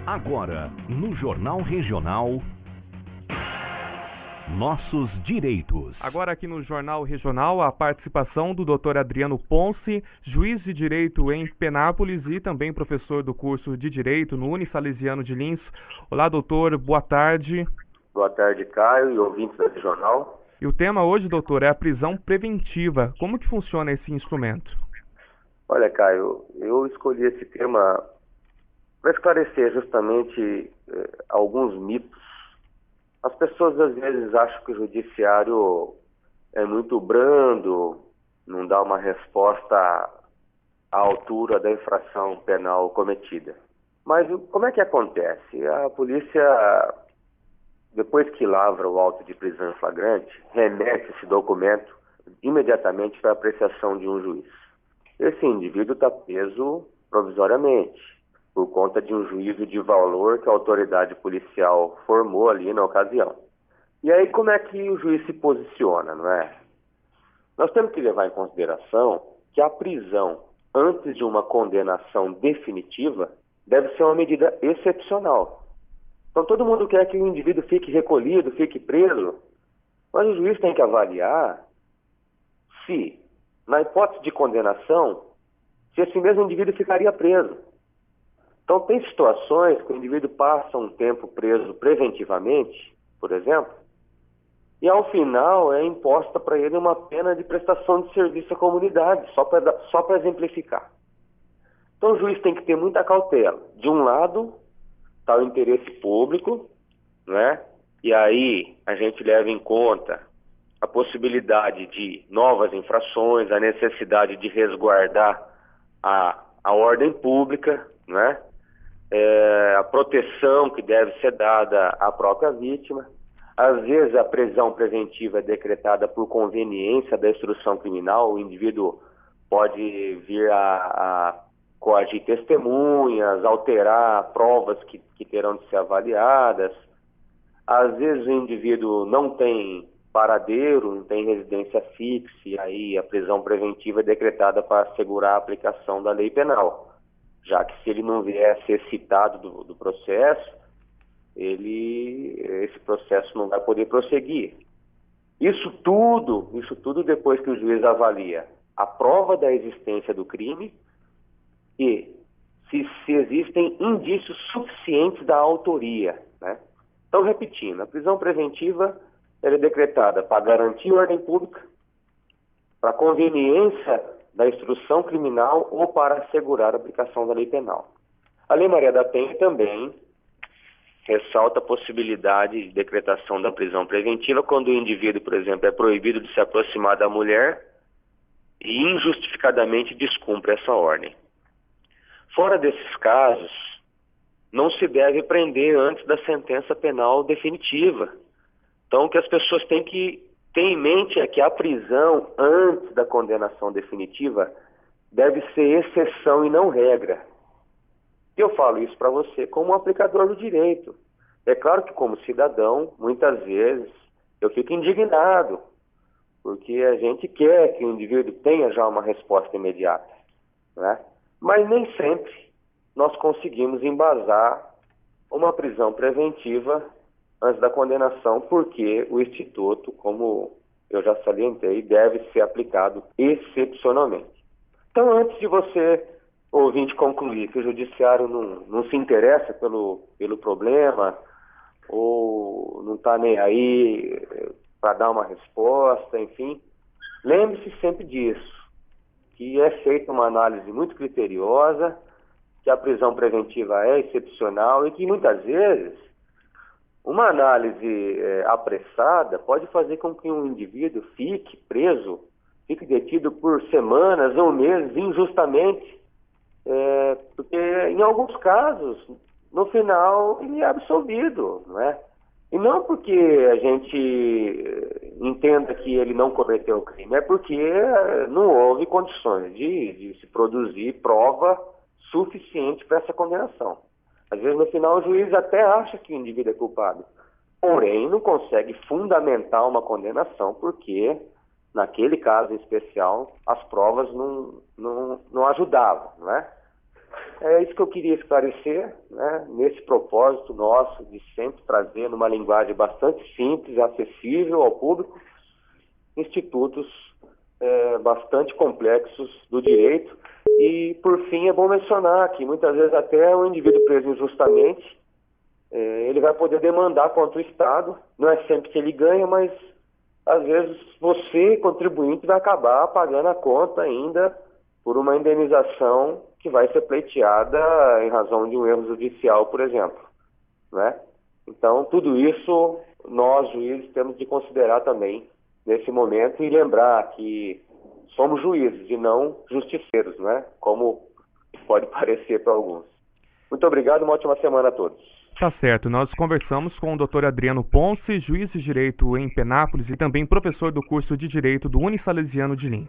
Agora, no Jornal Regional, Nossos Direitos. Agora aqui no Jornal Regional, a participação do Dr. Adriano Ponce, juiz de Direito em Penápolis e também professor do curso de Direito no Unisalesiano de Lins. Olá, doutor, boa tarde. Boa tarde, Caio e ouvintes da Regional. E o tema hoje, doutor, é a prisão preventiva. Como que funciona esse instrumento? Olha, Caio, eu escolhi esse tema para esclarecer justamente alguns mitos. As pessoas às vezes acham que o judiciário é muito brando, não dá uma resposta à altura da infração penal cometida. Mas como é que acontece? A polícia, depois que lavra o auto de prisão em flagrante, remete esse documento imediatamente para apreciação de um juiz. Esse indivíduo está preso provisoriamente, por conta de um juízo de valor que a autoridade policial formou ali na ocasião. E aí como é que o juiz se posiciona, não é? Nós temos que levar em consideração que a prisão antes de uma condenação definitiva deve ser uma medida excepcional. Então todo mundo quer que o indivíduo fique recolhido, fique preso, mas o juiz tem que avaliar se, na hipótese de condenação, se esse mesmo indivíduo ficaria preso. Então, tem situações que o indivíduo passa um tempo preso preventivamente, por exemplo, e ao final é imposta para ele uma pena de prestação de serviço à comunidade, só para exemplificar. Então, o juiz tem que ter muita cautela. De um lado, está o interesse público, né? E aí a gente leva em conta a possibilidade de novas infrações, a necessidade de resguardar a ordem pública, né? A proteção que deve ser dada à própria vítima. Às vezes a prisão preventiva é decretada por conveniência da instrução criminal, o indivíduo pode vir a coagir testemunhas, alterar provas que terão de ser avaliadas. Às vezes o indivíduo não tem paradeiro, não tem residência fixa, e aí a prisão preventiva é decretada para assegurar a aplicação da lei penal. Já que se ele não vier a ser citado do processo, esse processo não vai poder prosseguir. Isso tudo depois que o juiz avalia a prova da existência do crime e se existem indícios suficientes da autoria, né? Então, repetindo, a prisão preventiva ela é decretada para garantir a ordem pública, para conveniência da instrução criminal ou para assegurar a aplicação da lei penal. A Lei Maria da Penha também ressalta a possibilidade de decretação da prisão preventiva quando o indivíduo, por exemplo, é proibido de se aproximar da mulher e injustificadamente descumpre essa ordem. Fora desses casos, não se deve prender antes da sentença penal definitiva. Então, o que as pessoas têm que ter em mente é que a prisão antes da condenação definitiva deve ser exceção e não regra. E eu falo isso para você como aplicador do direito. É claro que como cidadão, muitas vezes, eu fico indignado, porque a gente quer que o indivíduo tenha já uma resposta imediata, né? Mas nem sempre nós conseguimos embasar uma prisão preventiva antes da condenação, porque o Instituto, como eu já salientei, deve ser aplicado excepcionalmente. Então, antes de você, ouvinte, concluir que o judiciário não se interessa pelo problema, ou não está nem aí para dar uma resposta, enfim, lembre-se sempre disso, que é feita uma análise muito criteriosa, que a prisão preventiva é excepcional e que muitas vezes uma análise apressada pode fazer com que um indivíduo fique preso, fique detido por semanas ou meses injustamente, porque em alguns casos, no final, ele é absolvido, não é? E não porque a gente entenda que ele não cometeu o crime, é porque não houve condições de se produzir prova suficiente para essa condenação. Às vezes, no final, o juiz até acha que o indivíduo é culpado, porém não consegue fundamentar uma condenação porque, naquele caso em especial, as provas não ajudavam, não é? É isso que eu queria esclarecer, né? Nesse propósito nosso de sempre trazer numa linguagem bastante simples, acessível ao público, institutos bastante complexos do direito. E, por fim, é bom mencionar que muitas vezes até o indivíduo preso injustamente, ele vai poder demandar contra o Estado. Não é sempre que ele ganha, mas às vezes você, contribuinte, vai acabar pagando a conta ainda por uma indenização que vai ser pleiteada em razão de um erro judicial, por exemplo, né? Então, tudo isso nós, juízes, temos de considerar também nesse momento e lembrar que somos juízes e não justiceiros, né? Como pode parecer para alguns. Muito obrigado, uma ótima semana a todos. Tá certo, nós conversamos com o Dr. Adriano Ponce, juiz de direito em Penápolis e também professor do curso de direito do Unisalesiano de Lins.